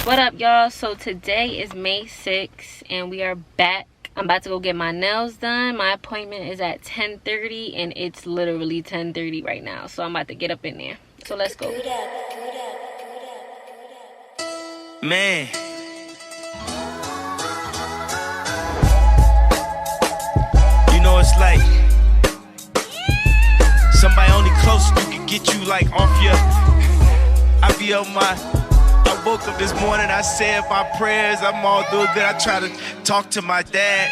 What up, y'all? So today is May 6th and we are back. I'm about to go get my nails done. My appointment is at 10:30 and it's literally 10:30 right now. So I'm about to get up in there. So let's go. Man. You know it's like somebody only close you can get you like off your. I be on my. I woke up this morning, I said my prayers, I'm all doing good. I try to talk to my dad,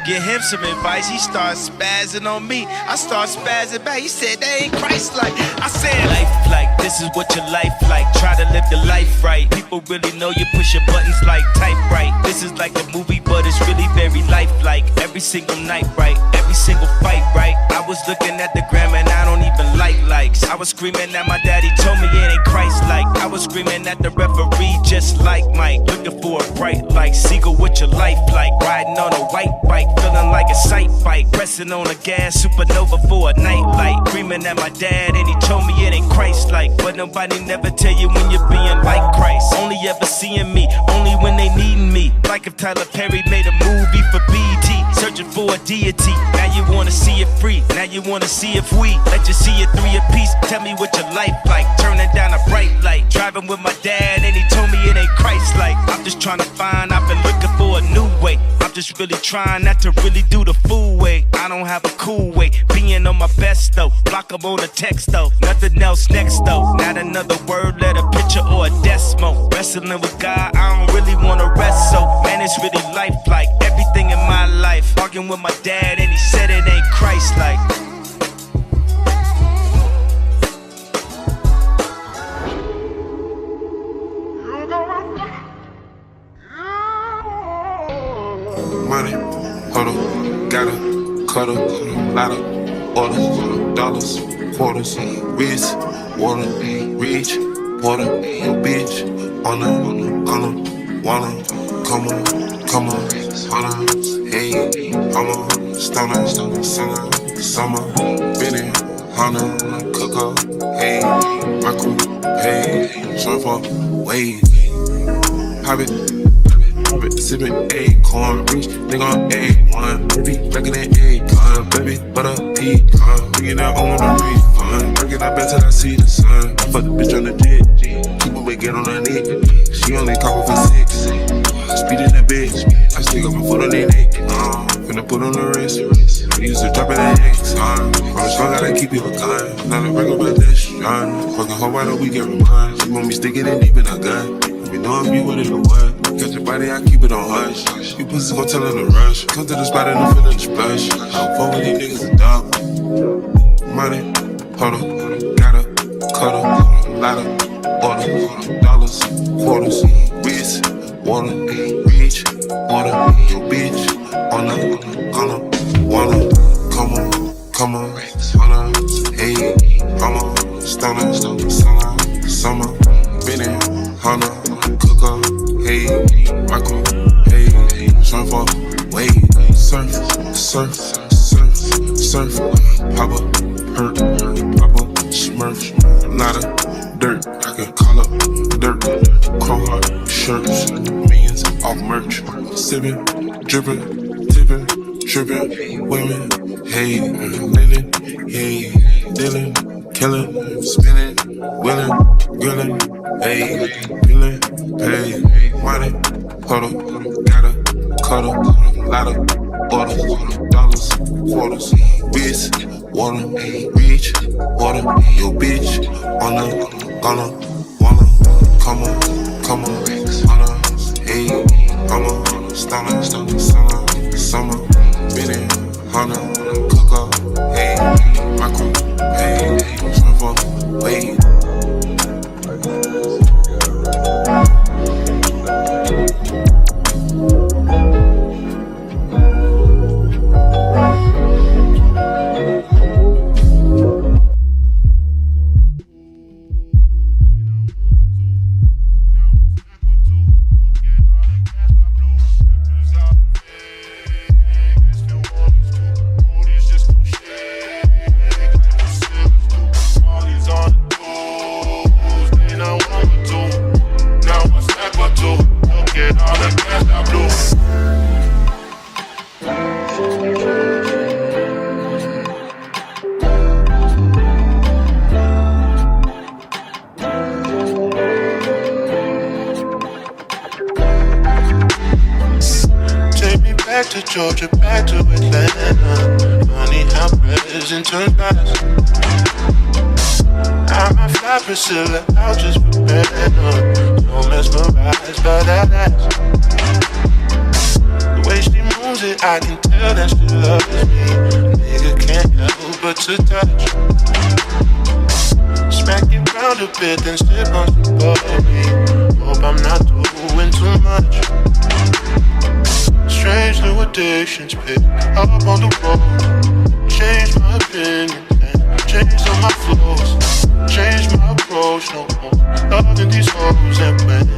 give him some advice. He starts spazzing on me. I start spazzing back. He said, that ain't Christ-like. I said, life like, this is what your life like. Try to live the life right. People really know you push your buttons like type right. This is like a movie, but it's really very lifelike. Every single night, right? Every single fight, right? I was looking at the gram and I don't even like likes. I was screaming at my daddy, told me it ain't Christ-like. I was screaming at the referee, just like Mike. Looking for a bright light, Seagull, what your life like? Riding on a white bike, feeling like a sight bike. Pressing on the gas, supernova for a night light. Screaming at my dad and he told me it ain't Christ-like. But nobody never tell you when you're being like Christ. Only ever seeing me, only when they needing me. Like if Tyler Perry made a movie for BET, searching for a deity. Now you wanna see it free, now you wanna see if we let you see it 3 apiece. Tell me what your life like, turning down a bright light. Driving with my dad and he told me it ain't Christ-like. I'm just trying to find, I've been looking for a new way. I'm just really trying not to really do the fool way. I don't have a cool way, being on my best though. Block 'em on a text though, nothing else next though. Not another word, let a picture or a decimal. Wrestling with God, I don't really wanna rest so. Man, it's really life like everything in my life. Arguing with my dad and he said it ain't Christ-like. Money, huddle, gotta, cuddle, lotta, order, dollars, quarters, wrist, water, reach, water, your bitch, on wanna, come on, hey, I'm a stunner, summer, Benny, Hana, cook up, hey, my crew, hey, surfer, wave, pop it. Sippin' acorn, reach, nigga on A1, baby, back in that acorn, baby, butter pecan, bringing that on the refund, working out better till I see the sun. I fuck the bitch on the jet, keep away, get on her neck, she only call for 6, speed in the bitch, I stick up my foot on their neck, finna put on the wrist, we used to drop it at X, from the strong, gotta keep it a gun, not a regular pedestrian, fucking hoe, why don't we get rewind, she want me sticking it deep in her gun, you know I'm be with it or what. Catch your body, I keep it on hush. You pussy gon' tell her to rush. Come to the spot and I'm feeling the splash. I'm fuck with these niggas a dog. Money, huddle, gotta, cuddle, lotta, order, dollars, quarters, wrist, water, reach, water, your bitch, on wanna, come on, wanna, hey, I'm a stunner, summer, Benny, Hana, cook up. Hey, my crew, hey, surfer, wave, surf, pop up, hurt, pop up, smurf, lot of dirt, I can call up dirt, crow heart, shirts, millions off merch, sipping, dripping, tipping, tripping, women, hey, linen, hey, dealing, killing, spinning, willing, grilling, hey, feeling, hey, money, huddle, gotta, cuddle, lotta, order, dollars, quarters, wrist, water, reach, water, your bitch, wanna, come on, wanna, hey, I'm a stunner, summer, Benny, Hana, cook up, hey, my crew, hey, surfer, wave. back to Georgia, back to Atlanta. Funny how present turns past. I might fly Priscilla out just for better. So mesmerized by that ass. The way she moves it, I can tell that she loves me. Nigga can't help but to touch. Smack it round a bit, then sip on some bubbly. Hope I'm not doing too much. Strange new addictions pick up on the road. Change my opinion and change all my flows. Change my approach, no more loving these hoes. And when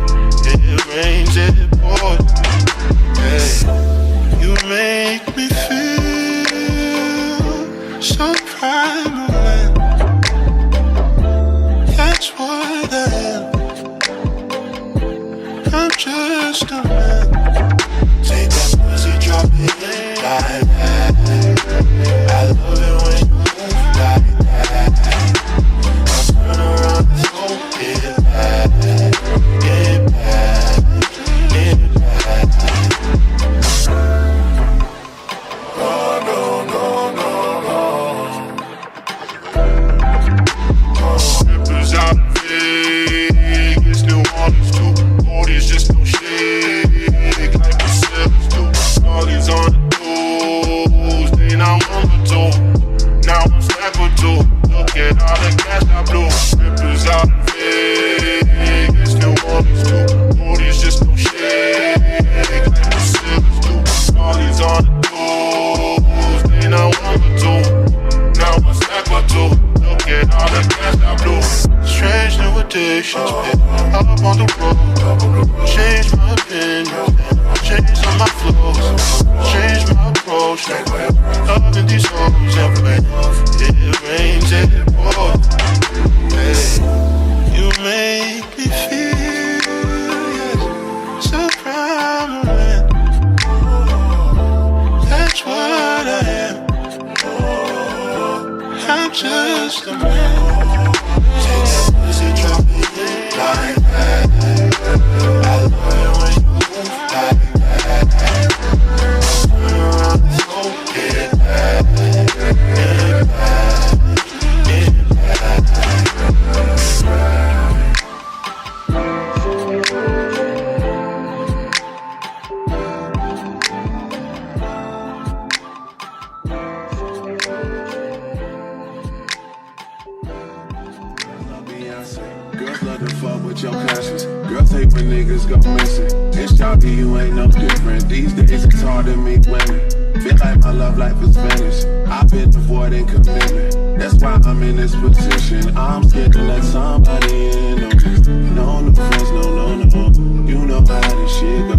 it rains, it pours. Hey, you make me feel so primal. That's what I am. I'm just a man. Take that pussy, drop it like that. I love it when you move like that. I turn around and go get back, get back, get back. No, no, no, no, no. Rippers out in Vegas, New Orleans too. Oldies just no shake like the Sevens do. All these on the toes, they not one or two. Now I'm stack or two. Look at all the cash I blew. Rippers out in Vegas, New Orleans too. Oldies just no shake like the Sevens do. All these on the toes, they not one or two. Now I'm stack or two. Look at all the cash I blew. Strange new addictions, up on the road. Change my opinion, change all my flows. Change my approach, loving these hoes. And when it rains, it pours. Hey, you make me feel so prominent. That's what I am. I'm just a man. Take that pussy, drop it like that. I love it when you move like that. Turn around and go get back, get back, get back. Girls love to fuck with your conscience. Girls hate when niggas go missing. It's choppy, you ain't no different. These days it's hard to meet women. Feel like my love life is finished. I've been avoiding commitment. That's why I'm in this position. I'm scared to let somebody in on this. No new friends, no, no, no. You know how this shit go.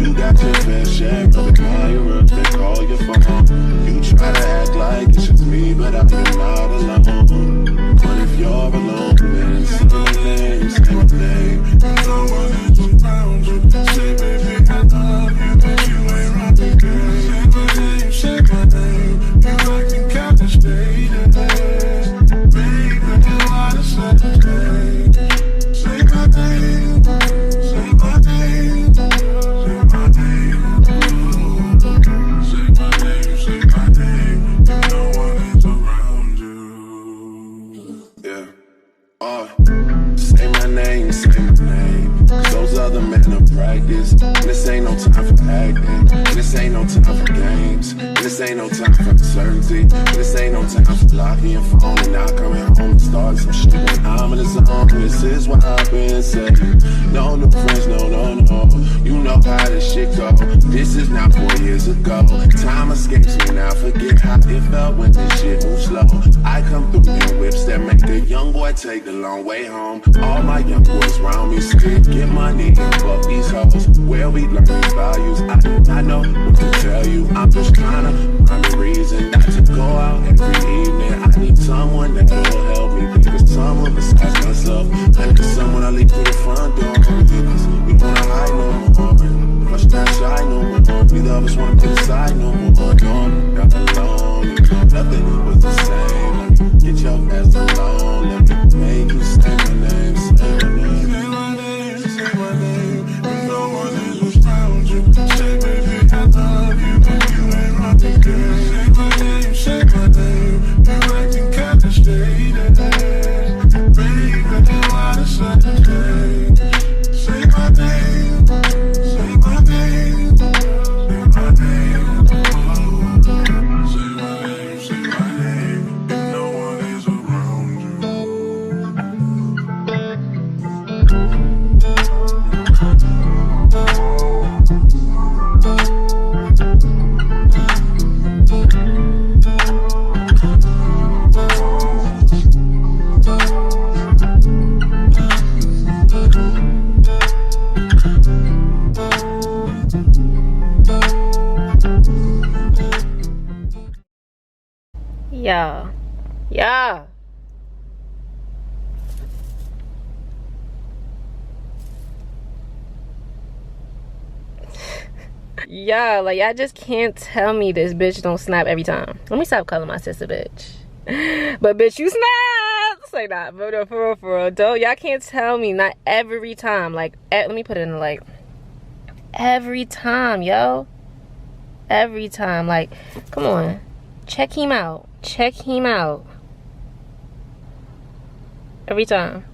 You got your fair share of it. Call your up, they call your phone. You try to act like it's just me, but I'm not alone. But if you're alone, then say my name, say my name. You know what is around you. Say baby, I love you, but you ain't right, girl. Say my name, you like the kind of state of this. Baby, you are the Saturday. Say my name, say my name, say my name. Say my name, say my name. You know what is around you. Yeah. Say my name, say my name. 'Cause those other men are practice. And this ain't no time for acting. And this ain't no time for games. And this ain't no time for uncertainty. And this ain't no time for locking your phone and not coming home and starting some shit when I'm in the zone. This is why I've been saying, no new friends, no, no, no. You know how this shit go. This is not 4 years ago. Time escapes me now. Forget how it felt when this shit moves slow. I come through in whips that make a young boy take the long way home. All my young boys round me scared. Get money and fuck these hoes. Where we learn these values, I do not know what to tell you. I'm just trying to find a reason not to go out every evening. I need someone that will help me think of someone besides myself. I need someone I leave through the front door. Because we wanna hide no more. Rush not shy no more. Neither of us wanna put aside no more. No, got alone. Nothing was the same. Let me get your ass alone. Let me make you say my name. Say my name. Say my name. Say my name. You know what is around you. Say baby I love you. Yeah. Yeah, like y'all just can't tell me this bitch don't snap every time. Let me stop calling my sister bitch. But bitch, you snap. Say that. But no, for real, don't. Y'all can't tell me not every time. Like, let me put it in like every time, yo. Every time. Like, come on. Check him out. Check him out. Every time.